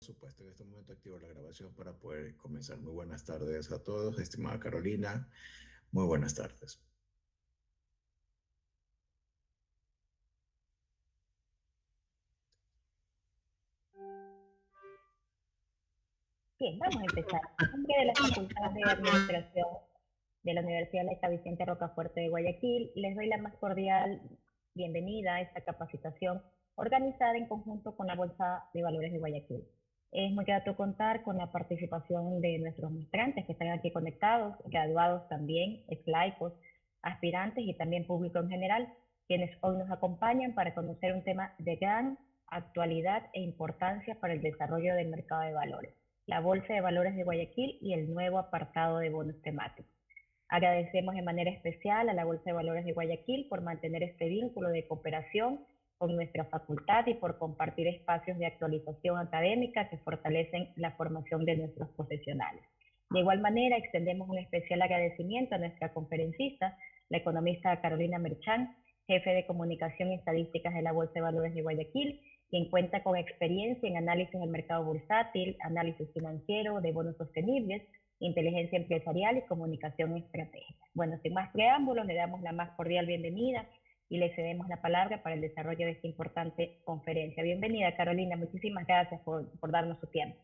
supuesto, en este momento activo la grabación para poder comenzar. Muy buenas tardes a todos, estimada Carolina. Muy buenas tardes. Bien, vamos a empezar. En nombre de la Facultad de Administración de la Universidad Lecta Vicente Rocafuerte de Guayaquil, les doy la más cordial bienvenida a esta capacitación organizada en conjunto con la Bolsa de Valores de Guayaquil. Es muy grato contar con la participación de nuestros mostrantes que están aquí conectados, graduados también, ex laicos, aspirantes y también público en general, quienes hoy nos acompañan para conocer un tema de gran actualidad e importancia para el desarrollo del mercado de valores, la Bolsa de Valores de Guayaquil y el nuevo apartado de bonos temáticos. Agradecemos de manera especial a la Bolsa de Valores de Guayaquil por mantener este vínculo de cooperación con nuestra facultad y por compartir espacios de actualización académica que fortalecen la formación de nuestros profesionales. De igual manera, extendemos un especial agradecimiento a nuestra conferencista, la economista Carolina Merchán, jefe de comunicación y estadísticas de la Bolsa de Valores de Guayaquil, quien cuenta con experiencia en análisis del mercado bursátil, análisis financiero, de bonos sostenibles, inteligencia empresarial y comunicación estratégica. Bueno, sin más preámbulos, le damos la más cordial bienvenida y le cedemos la palabra para el desarrollo de esta importante conferencia. Bienvenida, Carolina. Muchísimas gracias por darnos su tiempo.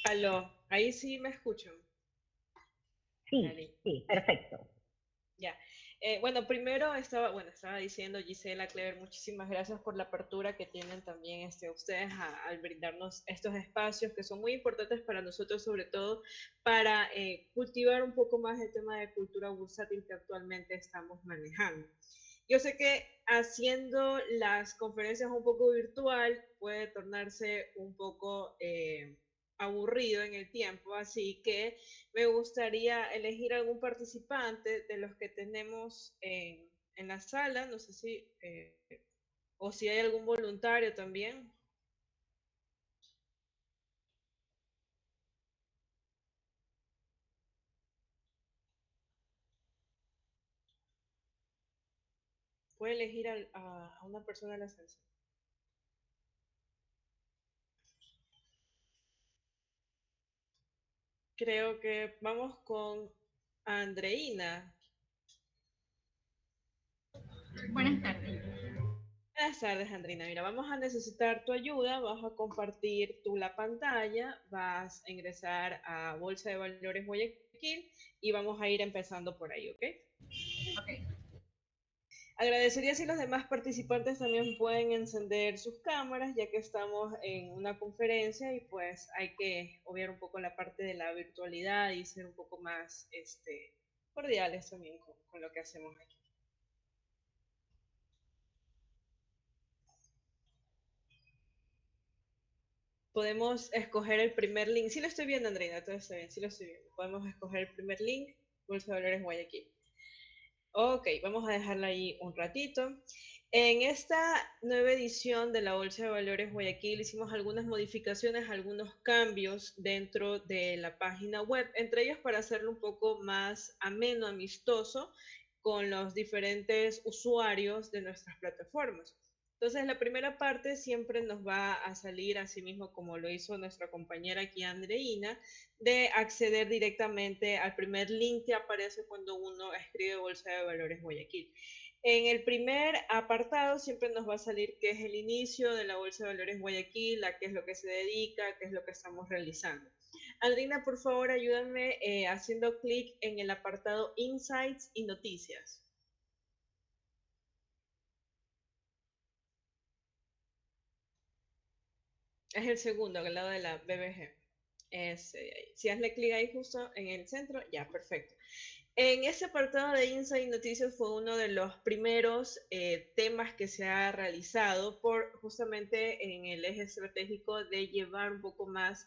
Aló, ahí sí me escuchan. Sí, Dale, sí, perfecto. ya. Bueno, primero estaba diciendo Gisela, Clever, muchísimas gracias por la apertura que tienen también ustedes al brindarnos estos espacios que son muy importantes para nosotros, sobre todo para cultivar un poco más el tema de cultura bursátil que actualmente estamos manejando. Yo sé que haciendo las conferencias un poco virtual puede tornarse un poco aburrido en el tiempo, así que me gustaría elegir algún participante de los que tenemos en la sala, no sé si, o si hay algún voluntario también. Puede elegir a una persona a la salsa. Creo que vamos con Andreina. Buenas tardes. Buenas tardes, Andreina. Mira, vamos a necesitar tu ayuda. Vas a compartir tú la pantalla, vas a ingresar a Bolsa de Valores Guayaquil y vamos a ir empezando por ahí, ¿ok? Ok. Agradecería si los demás participantes también pueden encender sus cámaras, ya que estamos en una conferencia y pues hay que obviar un poco la parte de la virtualidad y ser un poco más cordiales también con lo que hacemos aquí. Podemos escoger el primer link. Sí lo estoy viendo, Andreina, todo está bien, sí lo estoy viendo. Podemos escoger el primer link, Bolsa de Valores Guayaquil. Ok, vamos a dejarla ahí un ratito. En esta nueva edición de la Bolsa de Valores Guayaquil hicimos algunas modificaciones, algunos cambios dentro de la página web, entre ellos para hacerlo un poco más ameno, amistoso con los diferentes usuarios de nuestras plataformas. Entonces, la primera parte siempre nos va a salir, así mismo como lo hizo nuestra compañera aquí, Andreina, de acceder directamente al primer link que aparece cuando uno escribe Bolsa de Valores Guayaquil. En el primer apartado siempre nos va a salir qué es el inicio de la Bolsa de Valores Guayaquil, a qué es lo que se dedica, qué es lo que estamos realizando. Andrina, por favor, ayúdame haciendo clic en el apartado Insights y Noticias. Es el segundo, al lado de la BBG. Ese de ahí. Si hazle clic ahí justo en el centro, ya, perfecto. En ese apartado de Insight Noticias fue uno de los primeros temas que se ha realizado por justamente en el eje estratégico de llevar un poco más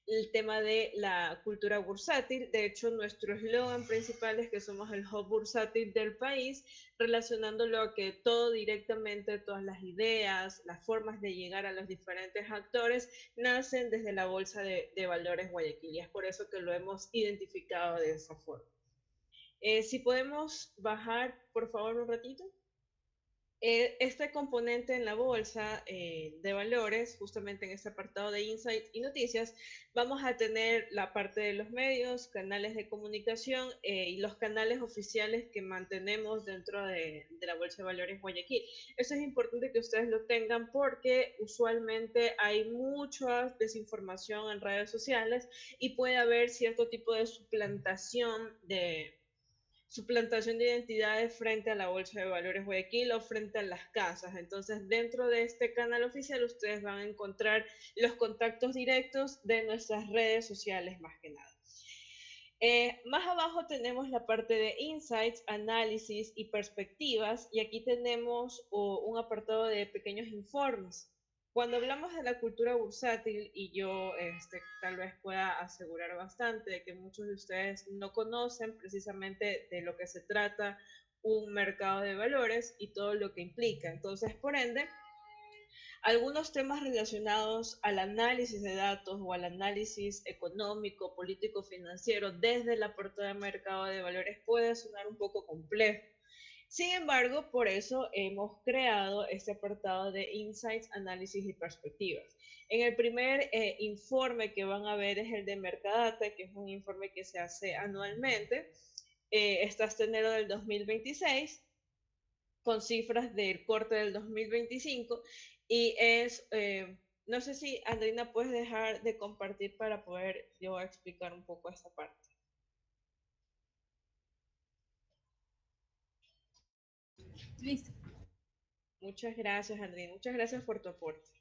el tema de la cultura bursátil. De hecho, nuestro eslogan principal es que somos el hub bursátil del país, relacionándolo a que todo directamente, todas las ideas, las formas de llegar a los diferentes actores, nacen desde la Bolsa de Valores Guayaquil. Y es por eso que lo hemos identificado de esa forma. Si podemos bajar, por favor, un ratito. Este componente en la bolsa de valores, justamente en este apartado de insights y noticias, vamos a tener la parte de los medios, canales de comunicación y los canales oficiales que mantenemos dentro de la bolsa de valores Guayaquil. Eso es importante que ustedes lo tengan porque usualmente hay mucha desinformación en redes sociales y puede haber cierto tipo de suplantación de identidades frente a la Bolsa de Valores Guayaquil o frente a las casas. Entonces, dentro de este canal oficial, ustedes van a encontrar los contactos directos de nuestras redes sociales más que nada. Más abajo tenemos la parte de insights, análisis y perspectivas, y aquí tenemos un apartado de pequeños informes. Cuando hablamos de la cultura bursátil, y yo tal vez pueda asegurar bastante de que muchos de ustedes no conocen precisamente de lo que se trata un mercado de valores y todo lo que implica. Entonces, por ende, algunos temas relacionados al análisis de datos o al análisis económico, político, financiero desde la portada de mercado de valores puede sonar un poco complejo. Sin embargo, por eso hemos creado este apartado de Insights, Análisis y Perspectivas. En el primer informe que van a ver es el de Mercadata, que es un informe que se hace anualmente. Está hasta enero del 2026 con cifras del corte del 2025 y no sé si Andrina puedes dejar de compartir para poder yo explicar un poco esta parte. Listo. Muchas gracias, Andrina. Muchas gracias por tu aporte.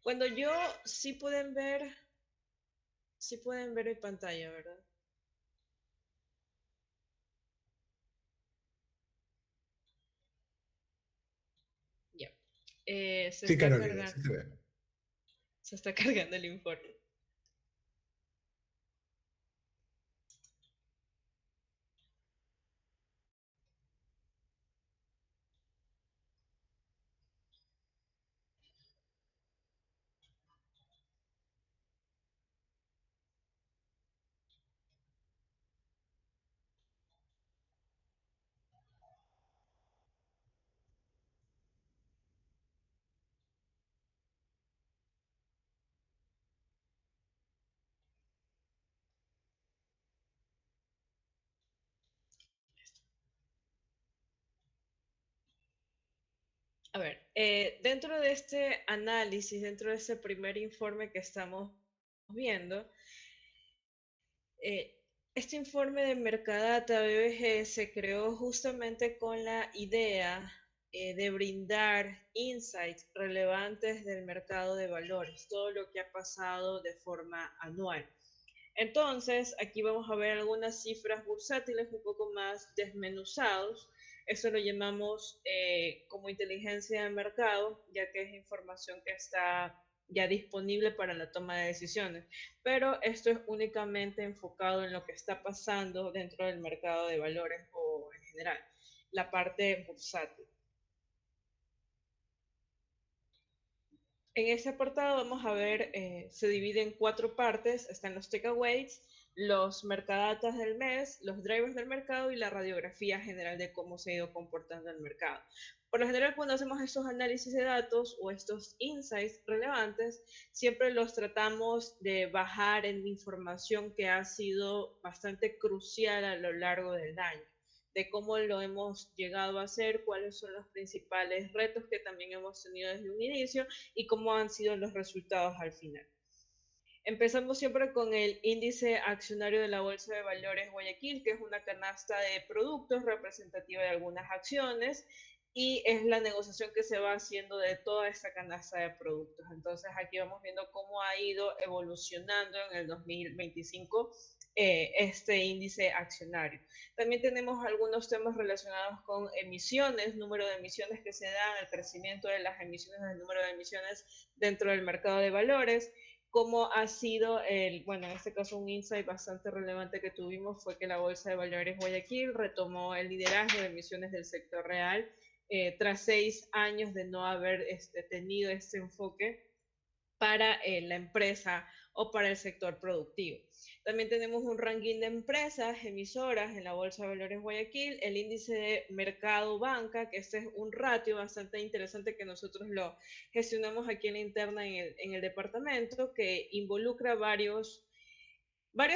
Cuando yo sí pueden ver mi pantalla, ¿verdad? Ya. Se Sí, está Carolina, cargando, sí se ve. se está cargando el informe. A ver, dentro de este análisis, dentro de este primer informe que estamos viendo, Eh, este informe de Mercadata BBG se creó justamente con la idea de brindar insights relevantes del mercado de valores, todo lo que ha pasado de forma anual. Entonces, aquí vamos a ver algunas cifras bursátiles un poco más desmenuzados. Eso lo llamamos como inteligencia de mercado, ya que es información que está ya disponible para la toma de decisiones. Pero esto es únicamente enfocado en lo que está pasando dentro del mercado de valores o en general, la parte bursátil. En este apartado vamos a ver, se divide en cuatro partes, están los takeaways, los mercadatas del mes, los drivers del mercado y la radiografía general de cómo se ha ido comportando el mercado. Por lo general, cuando hacemos estos análisis de datos o estos insights relevantes, siempre los tratamos de bajar en información que ha sido bastante crucial a lo largo del año, de cómo lo hemos llegado a hacer, cuáles son los principales retos que también hemos tenido desde un inicio y cómo han sido los resultados al final. Empezamos siempre con el índice accionario de la Bolsa de Valores Guayaquil, que es una canasta de productos representativa de algunas acciones. y es la negociación que se va haciendo de toda esta canasta de productos. Entonces aquí vamos viendo cómo ha ido evolucionando en el 2025 este índice accionario. También tenemos algunos temas relacionados con emisiones, número de emisiones que se dan, el crecimiento de las emisiones, el número de emisiones dentro del mercado de valores, cómo ha sido bueno, en este caso un insight bastante relevante que tuvimos fue que la Bolsa de Valores Guayaquil retomó el liderazgo de emisiones del sector real tras 6 años de no haber tenido este enfoque para la empresa o para el sector productivo. También tenemos un ranking de empresas emisoras en la Bolsa de Valores Guayaquil, el índice de mercado banca, que este es un ratio bastante interesante que nosotros lo gestionamos aquí en la interna en el departamento, que involucra varios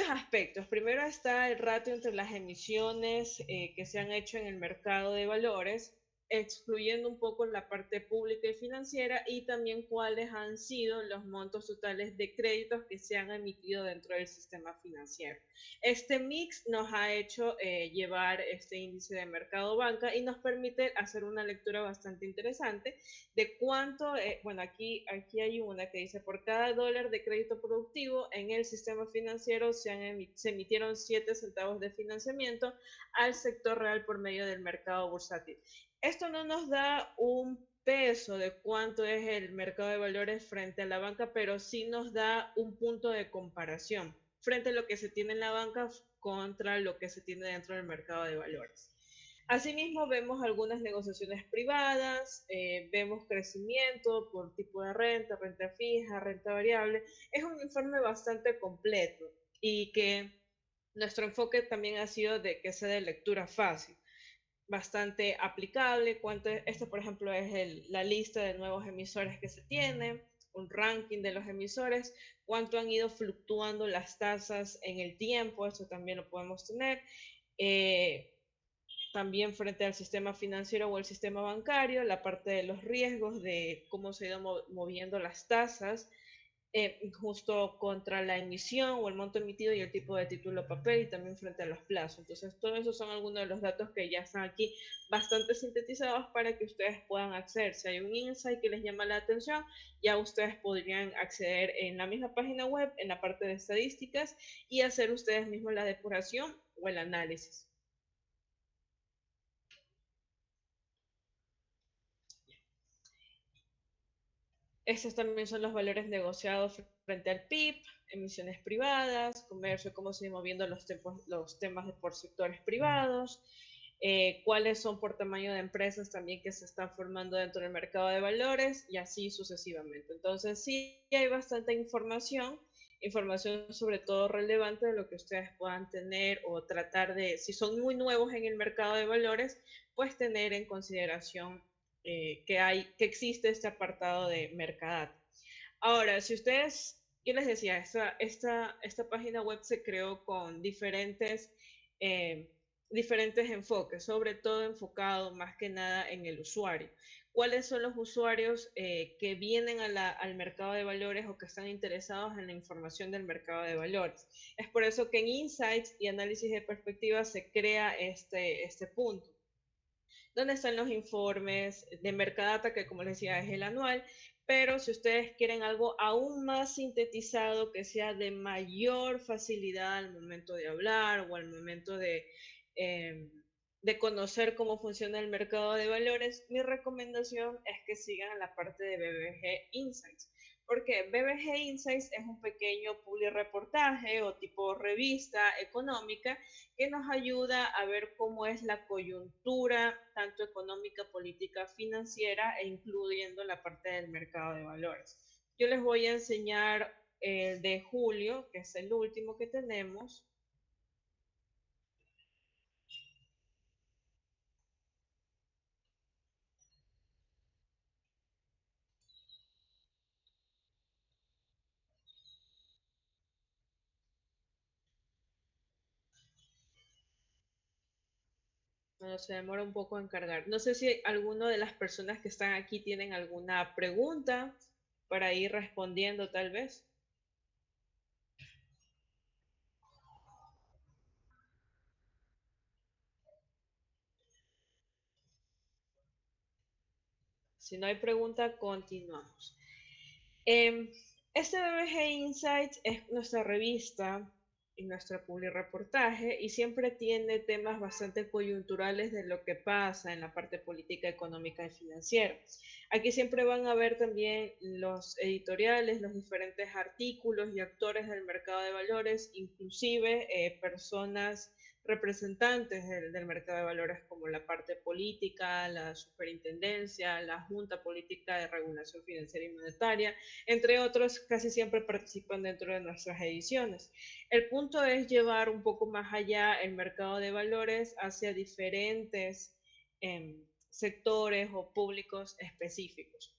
aspectos. Primero está el ratio entre las emisiones que se han hecho en el mercado de valores, excluyendo un poco la parte pública y financiera, y también cuáles han sido los montos totales de créditos que se han emitido dentro del sistema financiero. Este mix nos ha hecho llevar este índice de mercado banca y nos permite hacer una lectura bastante interesante de cuánto, bueno, aquí hay una que dice, por cada dólar de crédito productivo en el sistema financiero se emitieron 7 centavos de financiamiento al sector real por medio del mercado bursátil. Esto no nos da un peso de cuánto es el mercado de valores frente a la banca, pero sí nos da un punto de comparación frente a lo que se tiene en la banca contra lo que se tiene dentro del mercado de valores. Asimismo, vemos algunas negociaciones privadas, vemos crecimiento por tipo de renta, renta fija, renta variable. Es un informe bastante completo y que nuestro enfoque también ha sido de que sea de lectura fácil, bastante aplicable. Esto, por ejemplo, es la lista de nuevos emisores que se tiene, un ranking de los emisores, cuánto han ido fluctuando las tasas en el tiempo, eso también lo podemos tener. Eh, También frente al sistema financiero o el sistema bancario, la parte de los riesgos, de cómo se han ido moviendo las tasas, justo contra la emisión o el monto emitido y el tipo de título papel, y también frente a los plazos. Entonces, todos esos son algunos de los datos que ya están aquí bastante sintetizados para que ustedes puedan acceder. Si hay un insight que les llama la atención, ya ustedes podrían acceder en la misma página web, en la parte de estadísticas, y hacer ustedes mismos la depuración o el análisis. Estos también son los valores negociados frente al PIB, emisiones privadas, comercio, cómo se van moviendo los temas por sectores privados, cuáles son por tamaño de empresas también que se están formando dentro del mercado de valores y así sucesivamente. Entonces sí hay bastante información sobre todo relevante de lo que ustedes puedan tener o tratar de, si son muy nuevos en el mercado de valores, pues tener en consideración que existe este apartado de Mercadata. Ahora, si ustedes, yo les decía, esta página web se creó con eh, diferentes enfoques, sobre todo enfocado más que nada en el usuario. ¿Cuáles son los usuarios que vienen al mercado de valores o que están interesados en la información del mercado de valores? Es por eso que en Insights y Análisis de Perspectiva se crea este punto donde están los informes de Mercadata, que como les decía es el anual, pero si ustedes quieren algo aún más sintetizado, que sea de mayor facilidad al momento de hablar o al momento eh, de conocer cómo funciona el mercado de valores, mi recomendación es que sigan la parte de BBG Insights, porque BBG Insights es un pequeño reportaje o tipo revista económica que nos ayuda a ver cómo es la coyuntura, tanto económica, política, financiera, e incluyendo la parte del mercado de valores. Yo les voy a enseñar el de julio, que es el último que tenemos. Bueno, se demora un poco en cargar. No sé si alguno de las personas que están aquí tienen alguna pregunta para ir respondiendo, tal vez. Si no hay pregunta, continuamos. Este BBG Insights es nuestra revista y nuestro publireportaje y siempre tiene temas bastante coyunturales de lo que pasa en la parte política, económica y financiera. Aquí siempre van a ver también los editoriales, los diferentes artículos y actores del mercado de valores, inclusive personas representantes del mercado de valores como la parte política, la superintendencia, la Junta Política de Regulación Financiera y Monetaria, entre otros, casi siempre participan dentro de nuestras ediciones. El punto es llevar un poco más allá el mercado de valores hacia diferentes sectores o públicos específicos.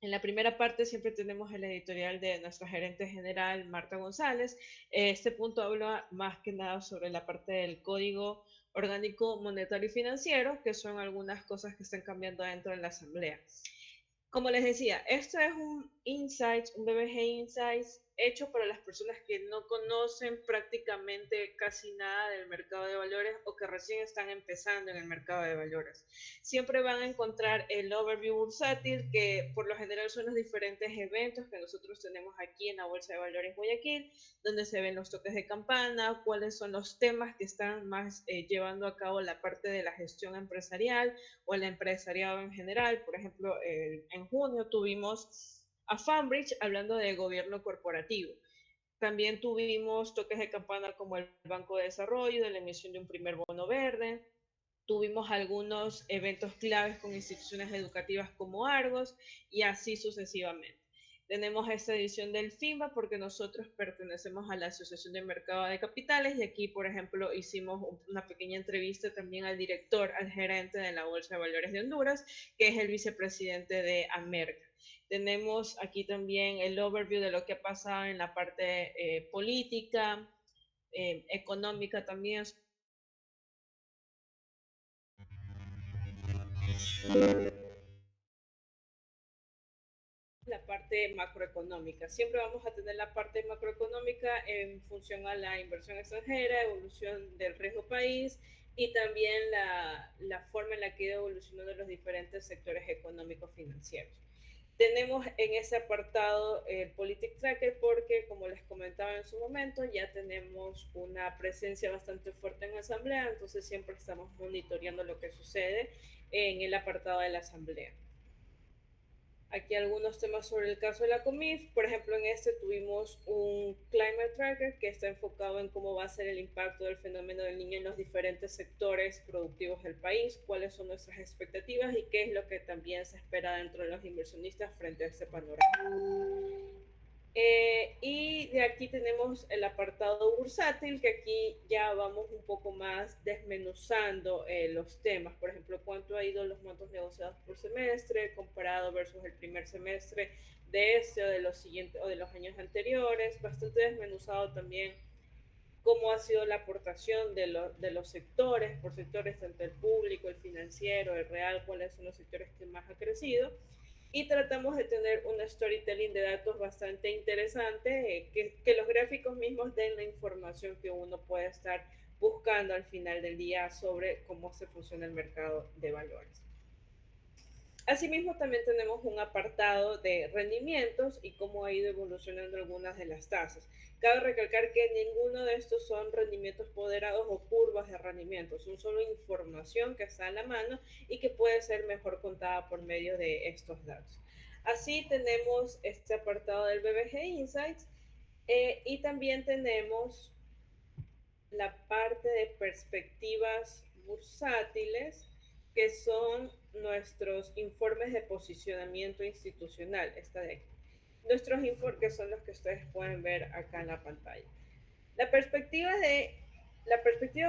En la primera parte siempre tenemos el editorial de nuestra gerente general, Marta González. Este punto habla más que nada sobre la parte del código orgánico monetario y financiero, que son algunas cosas que están cambiando dentro de la asamblea. Como les decía, esto es un Insights, un BBG Insights hecho para las personas que no conocen prácticamente casi nada del mercado de valores o que recién están empezando en el mercado de valores. Siempre van a encontrar el overview bursátil, que por lo general son los diferentes eventos que nosotros tenemos aquí en la Bolsa de Valores Guayaquil, donde se ven los toques de campana, cuáles son los temas que están más llevando a cabo la parte de la gestión empresarial o el empresariado en general. Por ejemplo, en junio tuvimos a Fambridge hablando de gobierno corporativo. También tuvimos toques de campana como el Banco de Desarrollo, de la emisión de un primer bono verde. Tuvimos algunos eventos claves con instituciones educativas como Argos y así sucesivamente. Tenemos esta edición del FIMBA porque nosotros pertenecemos a la Asociación de Mercado de Capitales y aquí, por ejemplo, hicimos una pequeña entrevista también al director, al gerente de la Bolsa de Valores de Honduras, que es el vicepresidente de Amerca. Tenemos aquí también el overview de lo que ha pasado en la parte política, económica también, la parte macroeconómica. Siempre vamos a tener la parte macroeconómica en función a la inversión extranjera, evolución del riesgo país y también la forma en la que ha ido evolucionando los diferentes sectores económicos financieros. Tenemos en ese apartado el Politic Tracker porque, como les comentaba en su momento, ya tenemos una presencia bastante fuerte en la asamblea, entonces siempre estamos monitoreando lo que sucede en el apartado de la asamblea. Aquí algunos temas sobre el caso de la COMIF. Por ejemplo, en este tuvimos un Climate Tracker que está enfocado en cómo va a ser el impacto del fenómeno del niño en los diferentes sectores productivos del país, cuáles son nuestras expectativas y qué es lo que también se espera dentro de los inversionistas frente a este panorama. Y de aquí tenemos el apartado bursátil, que aquí ya vamos un poco más desmenuzando los temas. Por ejemplo, cuánto ha ido los montos negociados por semestre comparado versus el primer semestre de este o de los siguientes o de los años anteriores. Bastante desmenuzado también cómo ha sido la aportación de los sectores, por sectores, tanto el público, el financiero, el real, cuáles son los sectores que más ha crecido. Y tratamos de tener un storytelling de datos bastante interesante, que los gráficos mismos den la información que uno puede estar buscando al final del día sobre cómo se funciona el mercado de valores. Asimismo, también tenemos un apartado de rendimientos y cómo ha ido evolucionando algunas de las tasas. Cabe recalcar que ninguno de estos son rendimientos ponderados o curvas de rendimiento, son solo información que está a la mano y que puede ser mejor contada por medio de estos datos. Así tenemos este apartado del BBG Insights y también tenemos la parte de perspectivas bursátiles, que son nuestros informes de posicionamiento institucional, esta de aquí. Nuestros informes, que son los que ustedes pueden ver acá en la pantalla. La perspectiva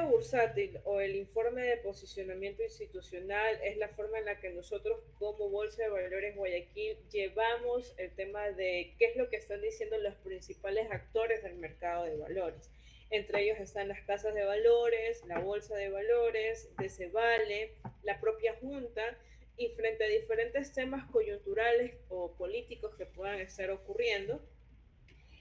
bursátil o el informe de posicionamiento institucional es la forma en la que nosotros como Bolsa de Valores Guayaquil llevamos el tema de qué es lo que están diciendo los principales actores del mercado de valores. Entre ellos están las casas de valores, la bolsa de valores, Decevale, la propia junta, y frente a diferentes temas coyunturales o políticos que puedan estar ocurriendo,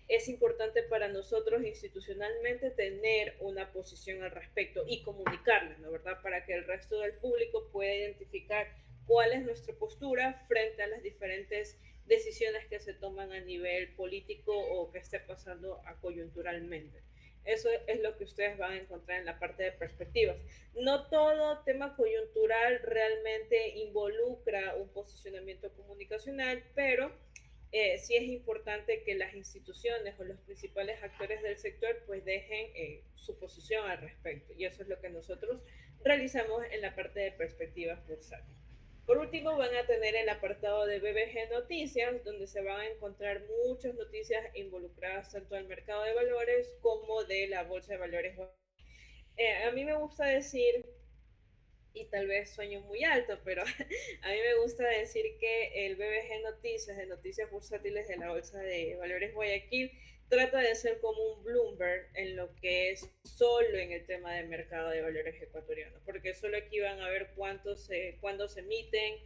es importante para nosotros institucionalmente tener una posición al respecto y comunicarla, ¿no? ¿Verdad? Para que el resto del público pueda identificar cuál es nuestra postura frente a las diferentes decisiones que se toman a nivel político o que esté pasando coyunturalmente. Eso es lo que ustedes van a encontrar en la parte de perspectivas. No todo tema coyuntural realmente involucra un posicionamiento comunicacional, pero sí es importante que las instituciones o los principales actores del sector pues dejen su posición al respecto. Y eso es lo que nosotros realizamos en la parte de perspectivas bursátiles. Por último, van a tener el apartado de BBG Noticias, donde se van a encontrar muchas noticias involucradas tanto al mercado de valores como de la bolsa de valores. A mí me gusta decir, y tal vez sueño muy alto, pero a mí me gusta decir que el BBG Noticias, de Noticias Bursátiles de la Bolsa de Valores Guayaquil, trata de ser como un Bloomberg en lo que es solo en el tema del mercado de valores ecuatoriano, porque solo aquí van a ver cuándo se emiten,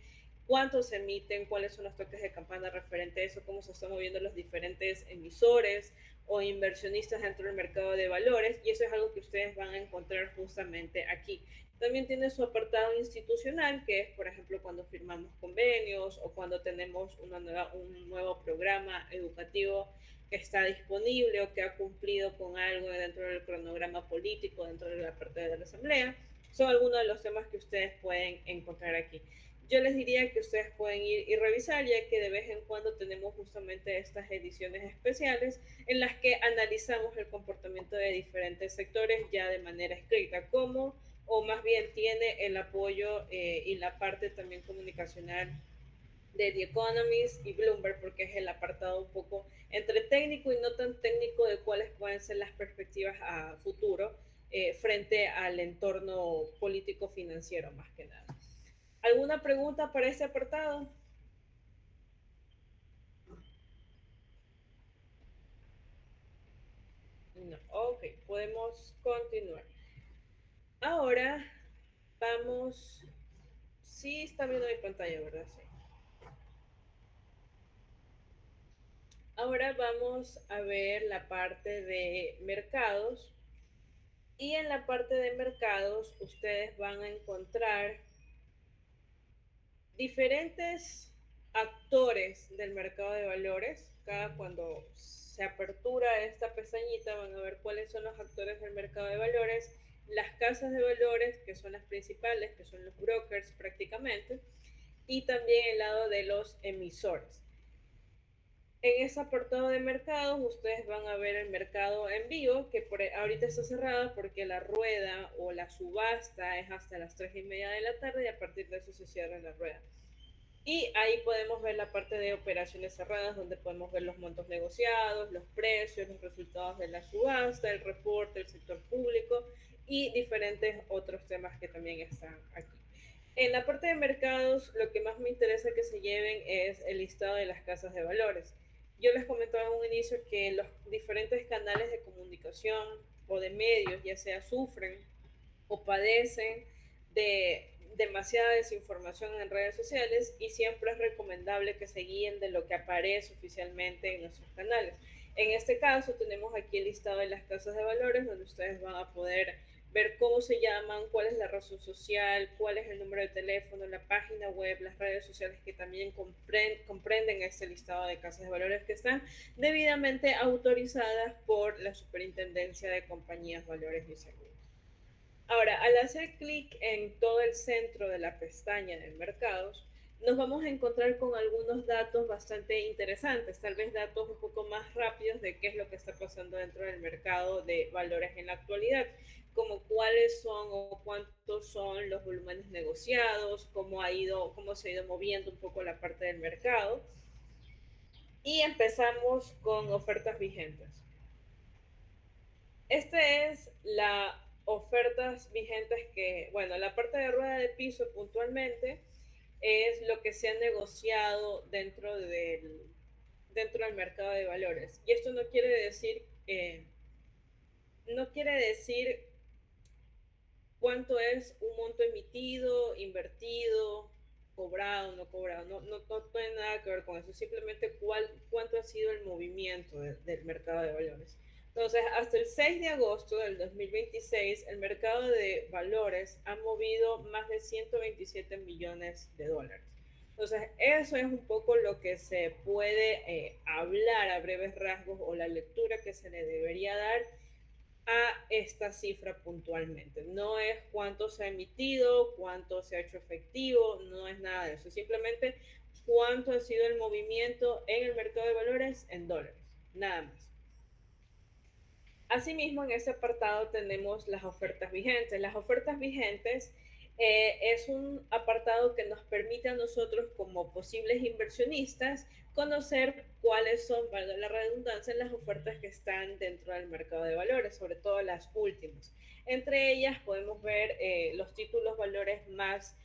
cuáles son los toques de campana referente a eso, cómo se están moviendo los diferentes emisores o inversionistas dentro del mercado de valores, y eso es algo que ustedes van a encontrar justamente aquí. También tiene su apartado institucional, que es, por ejemplo, cuando firmamos convenios o cuando tenemos un nuevo programa educativo que está disponible o que ha cumplido con algo dentro del cronograma político, dentro de la parte de la asamblea. Son algunos de los temas que ustedes pueden encontrar aquí. Yo les diría que ustedes pueden ir y revisar, ya que de vez en cuando tenemos justamente estas ediciones especiales en las que analizamos el comportamiento de diferentes sectores ya de manera escrita, como o más bien tiene el apoyo y la parte también comunicacional de The Economist y Bloomberg, porque es el apartado un poco entre técnico y no tan técnico de cuáles pueden ser las perspectivas a futuro frente al entorno político financiero más que nada. ¿Alguna pregunta para este apartado? No, ok, podemos continuar. Ahora vamos, sí está viendo mi pantalla, ¿verdad? Sí. Ahora vamos a ver la parte de mercados, y en la parte de mercados ustedes van a encontrar diferentes actores del mercado de valores. Cuando se apertura esta pestañita van a ver cuáles son los actores del mercado de valores, las casas de valores, que son las principales, que son los brokers prácticamente, y también el lado de los emisores. En ese apartado de mercados ustedes van a ver el mercado en vivo, que ahorita está cerrada porque la rueda o la subasta es hasta las 3:30 de la tarde, y a partir de eso se cierra la rueda. Y ahí podemos ver la parte de operaciones cerradas, donde podemos ver los montos negociados, los precios, los resultados de la subasta, el reporte del sector público y diferentes otros temas que también están aquí. En la parte de mercados, lo que más me interesa que se lleven es el listado de las casas de valores. Yo les comentaba en un inicio que los diferentes canales de comunicación o de medios, ya sea sufren o padecen de demasiada desinformación en redes sociales, y siempre es recomendable que se guíen de lo que aparece oficialmente en nuestros canales. En este caso tenemos aquí el listado de las casas de valores, donde ustedes van a poder ver cómo se llaman, cuál es la razón social, cuál es el número de teléfono, la página web, las redes sociales que también comprenden este listado de casas de valores que están debidamente autorizadas por la Superintendencia de Compañías, Valores y Seguros. Ahora, al hacer clic en todo el centro de la pestaña de mercados, nos vamos a encontrar con algunos datos bastante interesantes, tal vez datos un poco más rápidos de qué es lo que está pasando dentro del mercado de valores en la actualidad, como cuáles son o cuántos son los volúmenes negociados, cómo se ha ido moviendo un poco la parte del mercado. Y empezamos con ofertas vigentes. Este es la ofertas vigentes que, bueno, la parte de rueda de piso puntualmente es lo que se ha negociado dentro del mercado de valores. Y esto no quiere decir cuánto es un monto emitido, invertido, cobrado, no cobrado. No tiene nada que ver con eso. Simplemente cuánto ha sido el movimiento del mercado de valores. Entonces, hasta el 6 de agosto del 2026, el mercado de valores ha movido más de 127 millones de dólares. Entonces, eso es un poco lo que se puede hablar a breves rasgos o la lectura que se le debería dar a esta cifra puntualmente. No es cuánto se ha emitido, cuánto se ha hecho efectivo, no es nada de eso. Simplemente cuánto ha sido el movimiento en el mercado de valores en dólares, nada más. Asimismo, en ese apartado tenemos las ofertas vigentes. Las ofertas vigentes es un apartado que nos permite a nosotros como posibles inversionistas conocer cuáles son, valga la redundancia, las ofertas que están dentro del mercado de valores, sobre todo las últimas. Entre ellas podemos ver los títulos valores más,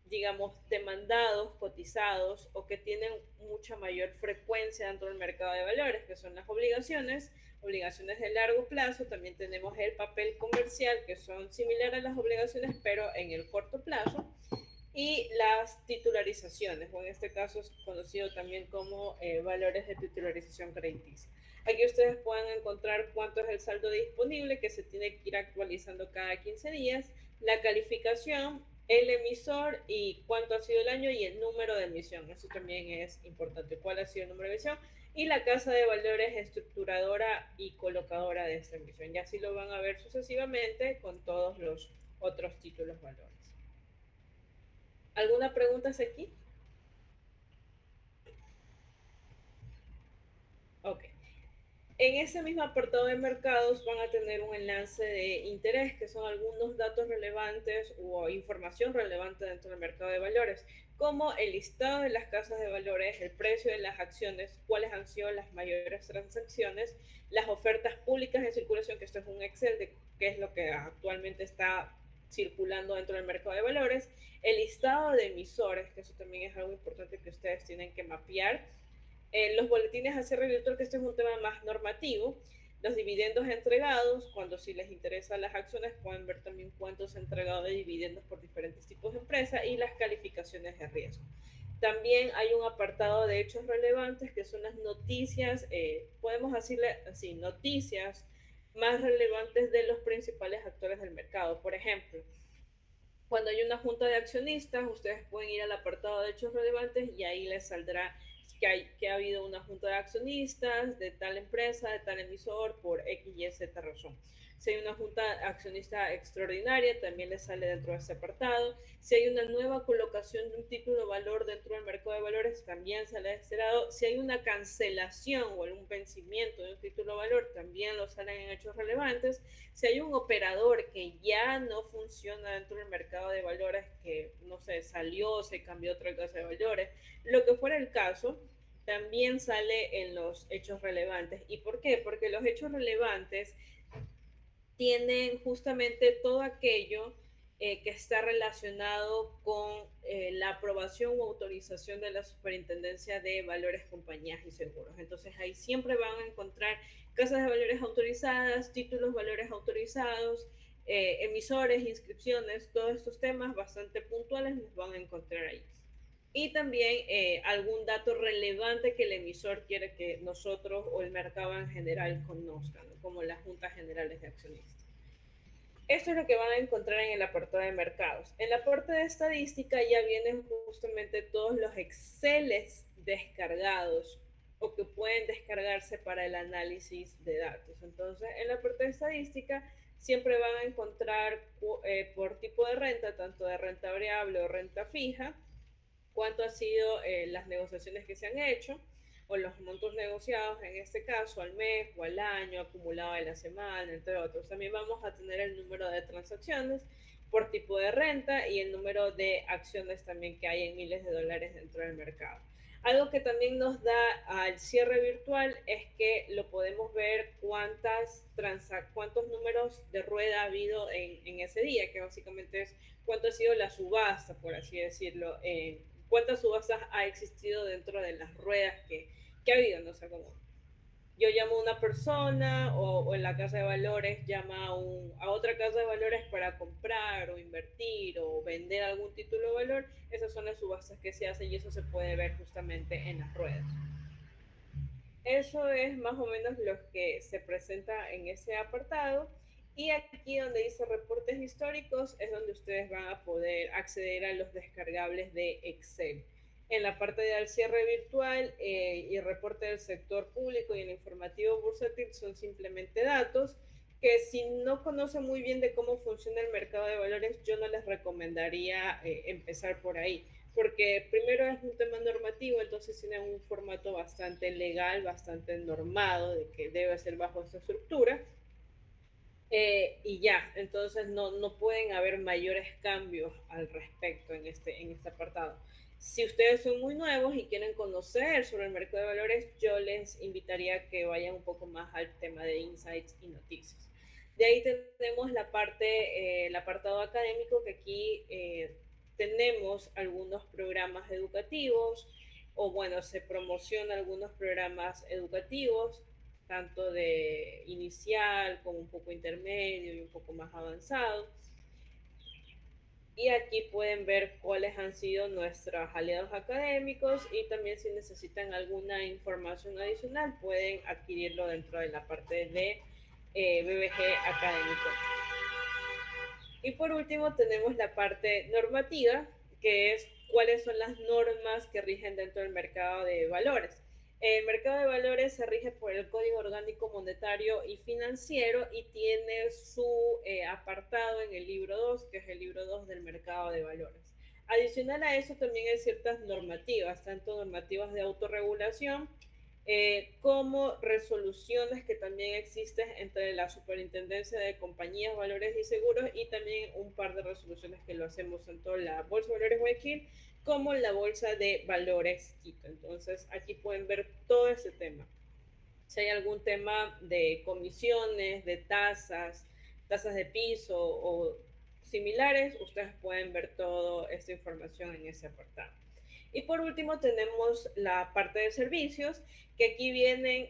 digamos, demandados, cotizados o que tienen mucha mayor frecuencia dentro del mercado de valores, que son las obligaciones de largo plazo. También tenemos el papel comercial, que son similares a las obligaciones, pero en el corto plazo, y las titularizaciones, o en este caso es conocido también como valores de titularización crediticia. Aquí ustedes pueden encontrar cuánto es el saldo disponible, que se tiene que ir actualizando cada 15 días, la calificación, el emisor y cuánto ha sido el año y el número de emisión. Eso también es importante, cuál ha sido el número de emisión, y la casa de valores estructuradora y colocadora de esta emisión. Y así lo van a ver sucesivamente con todos los otros títulos valores. ¿Alguna pregunta hasta aquí? Ok. En ese mismo apartado de mercados van a tener un enlace de interés, que son algunos datos relevantes o información relevante dentro del mercado de valores, como el listado de las casas de valores, el precio de las acciones, cuáles han sido las mayores transacciones, las ofertas públicas en circulación, que esto es un Excel de qué es lo que actualmente está circulando dentro del mercado de valores, el listado de emisores, que eso también es algo importante que ustedes tienen que mapear, los boletines a cierre virtual, que este es un tema más normativo, los dividendos entregados, cuando si les interesan las acciones pueden ver también cuánto se ha entregado de dividendos por diferentes tipos de empresas, y las calificaciones de riesgo. También hay un apartado de hechos relevantes, que son las noticias, podemos decirle así, noticias más relevantes de los principales actores del mercado. Por ejemplo, cuando hay una junta de accionistas, ustedes pueden ir al apartado de hechos relevantes y ahí les saldrá que ha habido una junta de accionistas de tal empresa, de tal emisor, por X, Y, Z razón. Si hay una junta accionista extraordinaria, también les sale dentro de ese apartado. Si hay una nueva colocación de un título de valor dentro del mercado de valores, también sale de este lado. Si hay una cancelación o algún vencimiento de un título de valor, también lo salen en hechos relevantes. Si hay un operador que ya no funciona dentro del mercado de valores, que no sé, salió, se cambió a otra casa de valores, lo que fuera el caso, también sale en los hechos relevantes. ¿Y por qué? Porque los hechos relevantes tienen justamente todo aquello que está relacionado con la aprobación o autorización de la Superintendencia de Valores, Compañías y Seguros. Entonces ahí siempre van a encontrar casas de valores autorizadas, títulos valores autorizados, emisores, inscripciones, todos estos temas bastante puntuales los van a encontrar ahí. Y también algún dato relevante que el emisor quiere que nosotros o el mercado en general conozcan, ¿no? Como las juntas generales de accionistas. Esto es lo que van a encontrar en el apartado de mercados. En la parte de estadística ya vienen justamente todos los Exceles descargados o que pueden descargarse para el análisis de datos. Entonces, en la parte de estadística siempre van a encontrar por tipo de renta, tanto de renta variable o renta fija, cuánto han sido las negociaciones que se han hecho o los montos negociados, en este caso al mes o al año, acumulado de la semana, entre otros. También vamos a tener el número de transacciones por tipo de renta y el número de acciones también que hay en miles de dólares dentro del mercado. Algo que también nos da al cierre virtual es que lo podemos ver cuántos números de rueda ha habido en ese día, que básicamente es cuánto ha sido la subasta, por así decirlo, cuántas subastas ha existido dentro de las ruedas que ha habido, no sé cómo. Yo llamo a una persona o en la casa de valores llama a otra casa de valores para comprar o invertir o vender algún título de valor. Esas son las subastas que se hacen y eso se puede ver justamente en las ruedas. Eso es más o menos lo que se presenta en ese apartado. Y aquí donde dice reportes históricos es donde ustedes van a poder acceder a los descargables de Excel. En la parte del cierre virtual y el reporte del sector público y el informativo bursátil son simplemente datos que si no conocen muy bien de cómo funciona el mercado de valores, yo no les recomendaría empezar por ahí, porque primero es un tema normativo, entonces tiene un formato bastante legal, bastante normado, de que debe ser bajo esa estructura, y ya, entonces no pueden haber mayores cambios al respecto en este apartado. Si ustedes son muy nuevos y quieren conocer sobre el mercado de valores, yo les invitaría a que vayan un poco más al tema de insights y noticias. De ahí tenemos la parte, el apartado académico, que aquí tenemos algunos programas educativos, o bueno, se promocionan algunos programas educativos, tanto de inicial como un poco intermedio y un poco más avanzado. Y aquí pueden ver cuáles han sido nuestros aliados académicos y también si necesitan alguna información adicional pueden adquirirlo dentro de la parte de BBG académico. Y por último tenemos la parte normativa, que es cuáles son las normas que rigen dentro del mercado de valores. El mercado de valores se rige por el Código Orgánico Monetario y Financiero y tiene su apartado en el libro 2, que es el libro 2 del mercado de valores. Adicional a eso también hay ciertas normativas, tanto normativas de autorregulación como resoluciones que también existen entre la Superintendencia de Compañías, Valores y Seguros y también un par de resoluciones que lo hacemos tanto la Bolsa de Valores Guayaquil como la Bolsa de Valores Quito. Entonces aquí pueden ver todo ese tema. Si hay algún tema de comisiones, de tasas, tasas de piso o similares, ustedes pueden ver toda esta información en ese apartado. Y por último tenemos la parte de servicios, que aquí vienen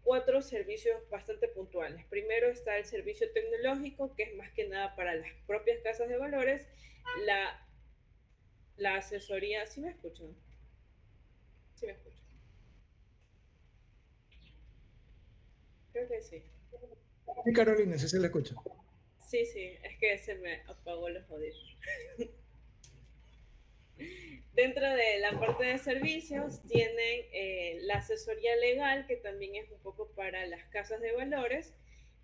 4 servicios bastante puntuales. Primero está el servicio tecnológico, que es más que nada para las propias casas de valores, la, la asesoría, ¿sí me escuchan? Sí me escuchan. Creo que sí. Sí, Carolina, sí se le escucha. Sí, sí, es que se me apagó los audífonos. Dentro de la parte de servicios tienen la asesoría legal, que también es un poco para las casas de valores,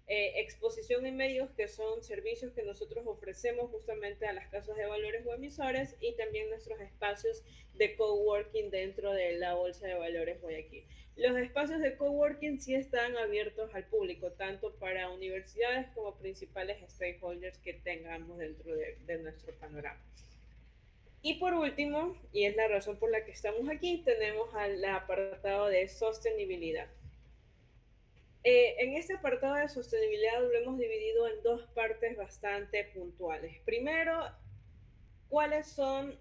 exposición en medios, que son servicios que nosotros ofrecemos justamente a las casas de valores o emisores, y también nuestros espacios de coworking dentro de la Bolsa de Valores Guayaquil. Los espacios de coworking sí están abiertos al público, tanto para universidades como principales stakeholders que tengamos dentro de nuestro panorama. Y por último, y es la razón por la que estamos aquí, tenemos al apartado de sostenibilidad. En este apartado de sostenibilidad lo hemos dividido en 2 partes bastante puntuales. Primero, cuáles son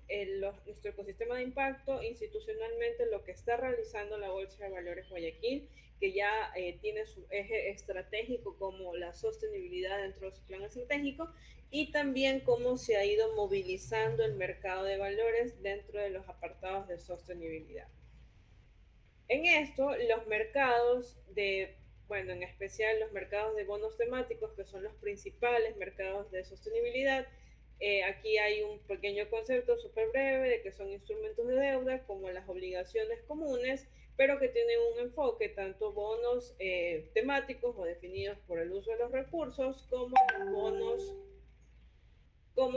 nuestro ecosistema de impacto institucionalmente, lo que está realizando la Bolsa de Valores Guayaquil, que ya tiene su eje estratégico como la sostenibilidad dentro de su plan estratégico, y también cómo se ha ido movilizando el mercado de valores dentro de los apartados de sostenibilidad. En esto, los mercados bueno, en especial los mercados de bonos temáticos, que son los principales mercados de sostenibilidad, aquí hay un pequeño concepto súper breve de que son instrumentos de deuda como las obligaciones comunes, pero que tienen un enfoque tanto bonos temáticos o definidos por el uso de los recursos como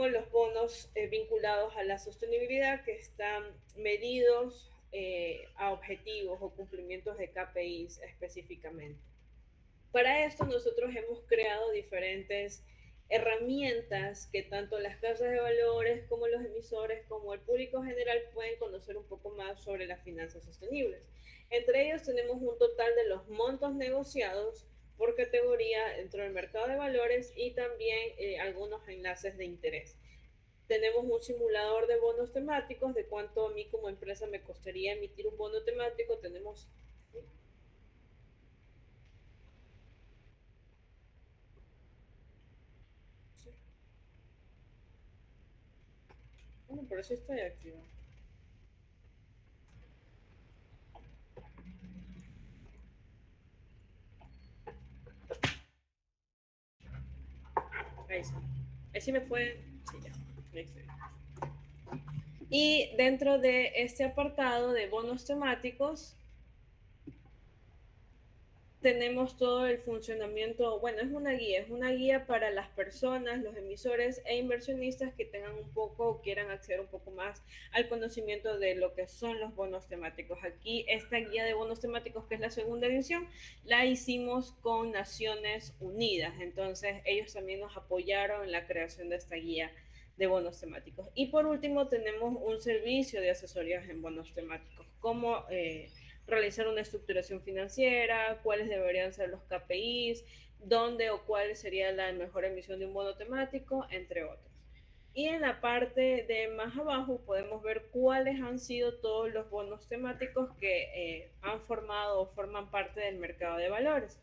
los bonos vinculados a la sostenibilidad, que están medidos a objetivos o cumplimientos de KPIs específicamente. Para esto nosotros hemos creado diferentes herramientas que tanto las casas de valores como los emisores como el público general pueden conocer un poco más sobre las finanzas sostenibles. Entre ellos tenemos un total de los montos negociados por categoría dentro del mercado de valores y también algunos enlaces de interés. Tenemos un simulador de bonos temáticos de cuánto a mí como empresa me costaría emitir un bono temático. Tenemos... Bueno, por eso estoy activa. Ahí sí. Ahí sí me pueden. Sí, ya. Ahí estoy. Y dentro de este apartado de bonos temáticos, tenemos todo el funcionamiento, bueno, es una guía para las personas, los emisores e inversionistas que tengan un poco o quieran acceder un poco más al conocimiento de lo que son los bonos temáticos. Aquí esta guía de bonos temáticos, que es la segunda edición, la hicimos con Naciones Unidas, entonces ellos también nos apoyaron en la creación de esta guía de bonos temáticos. Y por último tenemos un servicio de asesorías en bonos temáticos, como realizar una estructuración financiera, cuáles deberían ser los KPIs, dónde o cuál sería la mejor emisión de un bono temático, entre otros. Y en la parte de más abajo podemos ver cuáles han sido todos los bonos temáticos que han formado o forman parte del mercado de valores,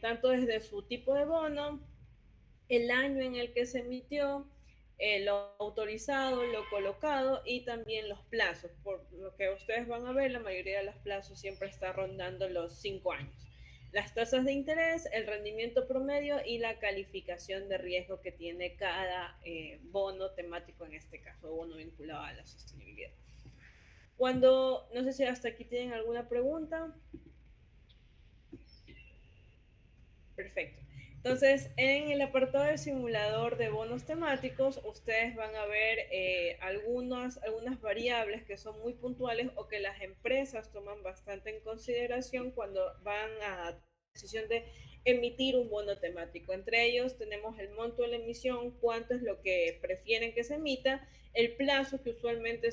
tanto desde su tipo de bono, el año en el que se emitió, lo autorizado, lo colocado y también los plazos. Por lo que ustedes van a ver, la mayoría de los plazos siempre está rondando los 5 años. Las tasas de interés, el rendimiento promedio y la calificación de riesgo que tiene cada bono temático, en este caso, bono vinculado a la sostenibilidad. No sé si hasta aquí tienen alguna pregunta. Perfecto. Entonces, en el apartado del simulador de bonos temáticos, ustedes van a ver algunas variables que son muy puntuales o que las empresas toman bastante en consideración cuando van a la decisión de emitir un bono temático. Entre ellos tenemos el monto de la emisión, cuánto es lo que prefieren que se emita, el plazo, que usualmente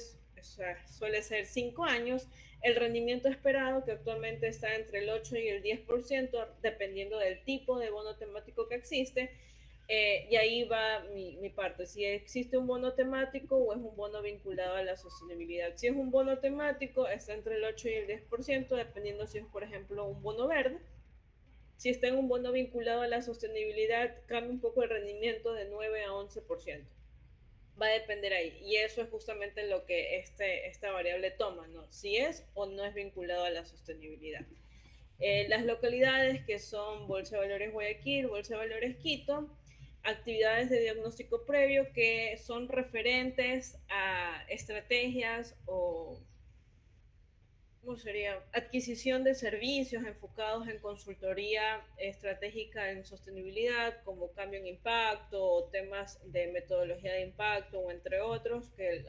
suele ser 5 años, el rendimiento esperado, que actualmente está entre el 8 y el 10%, dependiendo del tipo de bono temático que existe. Y ahí va mi parte, si existe un bono temático o es un bono vinculado a la sostenibilidad. Si es un bono temático, está entre el 8 y el 10%, dependiendo si es, por ejemplo, un bono verde. Si está en un bono vinculado a la sostenibilidad, cambia un poco el rendimiento de 9 a 11%. Va a depender ahí. Y eso es justamente lo que esta variable toma, ¿no? Si es o no es vinculado a la sostenibilidad. Las localidades, que son Bolsa de Valores Guayaquil, Bolsa de Valores Quito, actividades de diagnóstico previo que son referentes a estrategias o, ¿cómo sería? Adquisición de servicios enfocados en consultoría estratégica en sostenibilidad, como cambio en impacto o temas de metodología de impacto, o entre otros, que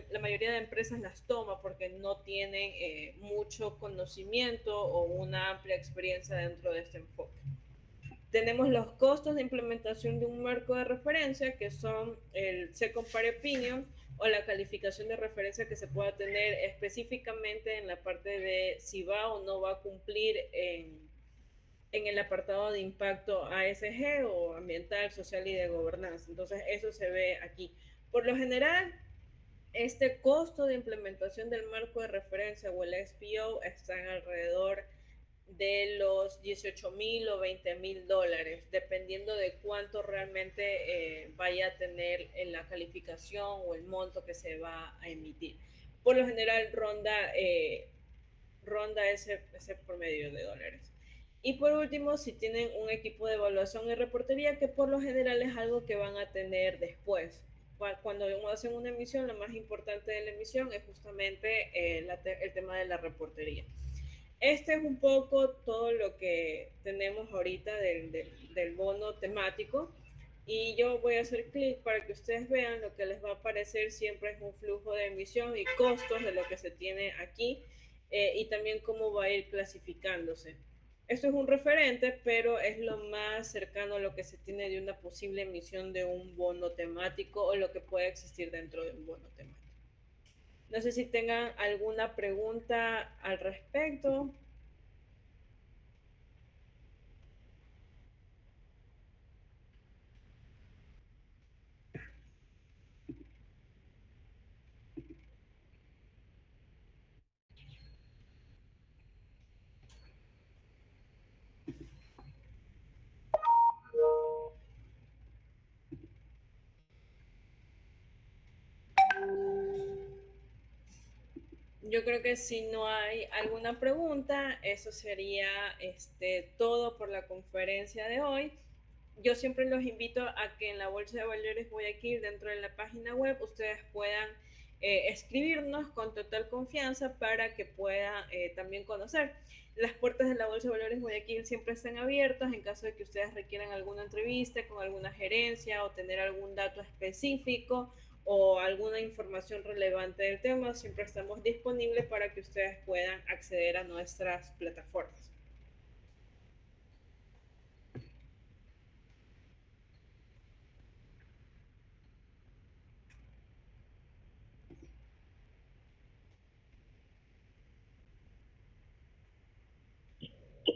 la mayoría de empresas las toma porque no tienen mucho conocimiento o una amplia experiencia dentro de este enfoque. Tenemos los costos de implementación de un marco de referencia, que son el Second Party Opinion, o la calificación de referencia que se pueda tener específicamente en la parte de si va o no va a cumplir en el apartado de impacto ASG, o ambiental, social y de gobernanza. Entonces eso se ve aquí. Por lo general, este costo de implementación del marco de referencia o el SPO está en alrededor de los 18,000 o 20,000 dólares, dependiendo de cuánto realmente vaya a tener en la calificación o el monto que se va a emitir. Por lo general ronda ese promedio de dólares. Y por último, si tienen un equipo de evaluación y reportería, que por lo general es algo que van a tener después. Cuando hacen una emisión, lo más importante de la emisión es justamente el tema de la reportería. Este es un poco todo lo que tenemos ahorita del bono temático, y yo voy a hacer clic para que ustedes vean lo que les va a aparecer. Siempre es un flujo de emisión y costos de lo que se tiene aquí, y también cómo va a ir clasificándose. Esto es un referente, pero es lo más cercano a lo que se tiene de una posible emisión de un bono temático o lo que puede existir dentro de un bono temático. No sé si tengan alguna pregunta al respecto. Yo creo que si no hay alguna pregunta, eso sería todo por la conferencia de hoy. yo siempre los invito a que en la Bolsa de Valores Guayaquil, dentro de la página web, ustedes puedan escribirnos con total confianza para que puedan también conocer. Las puertas de la Bolsa de Valores Guayaquil siempre están abiertas en caso de que ustedes requieran alguna entrevista con alguna gerencia o tener algún dato específico o alguna información relevante del tema. Siempre estamos disponibles para que ustedes puedan acceder a nuestras plataformas.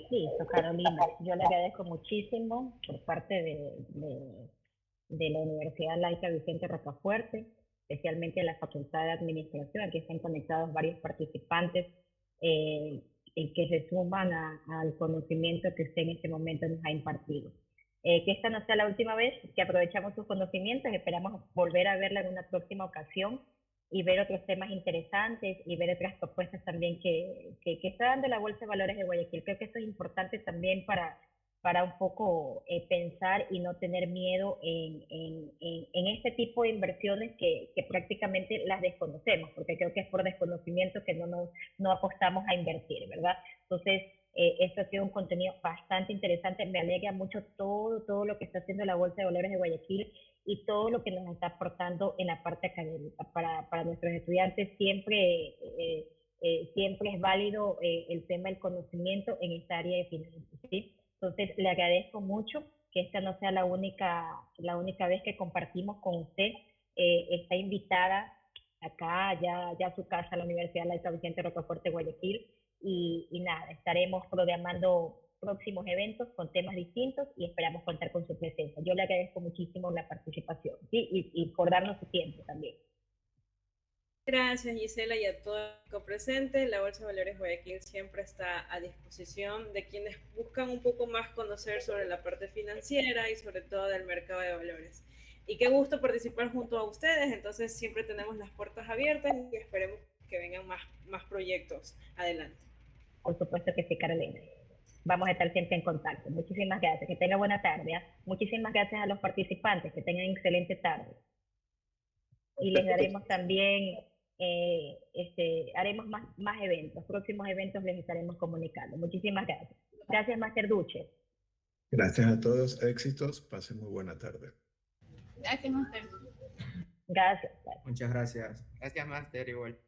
Listo, Carolina. Yo le agradezco muchísimo por parte de la Universidad Laica Vicente Rocafuerte, especialmente la Facultad de Administración. Aquí están conectados varios participantes que se suman al conocimiento que usted en este momento nos ha impartido. Que esta no sea la última vez que aprovechamos sus conocimientos, esperamos volver a verla en una próxima ocasión y ver otros temas interesantes y ver otras propuestas también que está dando la Bolsa de Valores de Guayaquil. Creo que esto es importante también para un poco pensar y no tener miedo en este tipo de inversiones que prácticamente las desconocemos, porque creo que es por desconocimiento que no apostamos a invertir, ¿verdad? Entonces, esto ha sido un contenido bastante interesante. Me alegra mucho todo lo que está haciendo la Bolsa de Valores de Guayaquil y todo lo que nos está aportando en la parte académica. Para nuestros estudiantes siempre es válido el tema del conocimiento en esta área de finanzas, ¿sí? Entonces, le agradezco mucho que esta no sea la única vez que compartimos con usted. Está invitada acá, ya a su casa, a la Universidad Laica Vicente Rocafuerte, Guayaquil, y nada, estaremos programando próximos eventos con temas distintos y esperamos contar con su presencia. Yo le agradezco muchísimo la participación, ¿sí? Y por darnos su tiempo también. Gracias, Gisela, y a todo el público presente. La Bolsa de Valores Guayaquil siempre está a disposición de quienes buscan un poco más conocer sobre la parte financiera y sobre todo del mercado de valores. Y qué gusto participar junto a ustedes. Entonces siempre tenemos las puertas abiertas y esperemos que vengan más proyectos adelante. Por supuesto que sí, Carolina. Vamos a estar siempre en contacto. Muchísimas gracias. Que tenga buena tarde. ¿Eh? Muchísimas gracias a los participantes. Que tengan excelente tarde. Y les daremos también, haremos más eventos. Próximos eventos les estaremos comunicando. Muchísimas gracias. Gracias, Master Duche. Gracias a todos, éxitos, pasen muy buena tarde. Gracias, Master. Gracias. Muchas gracias. Gracias, Master, igual.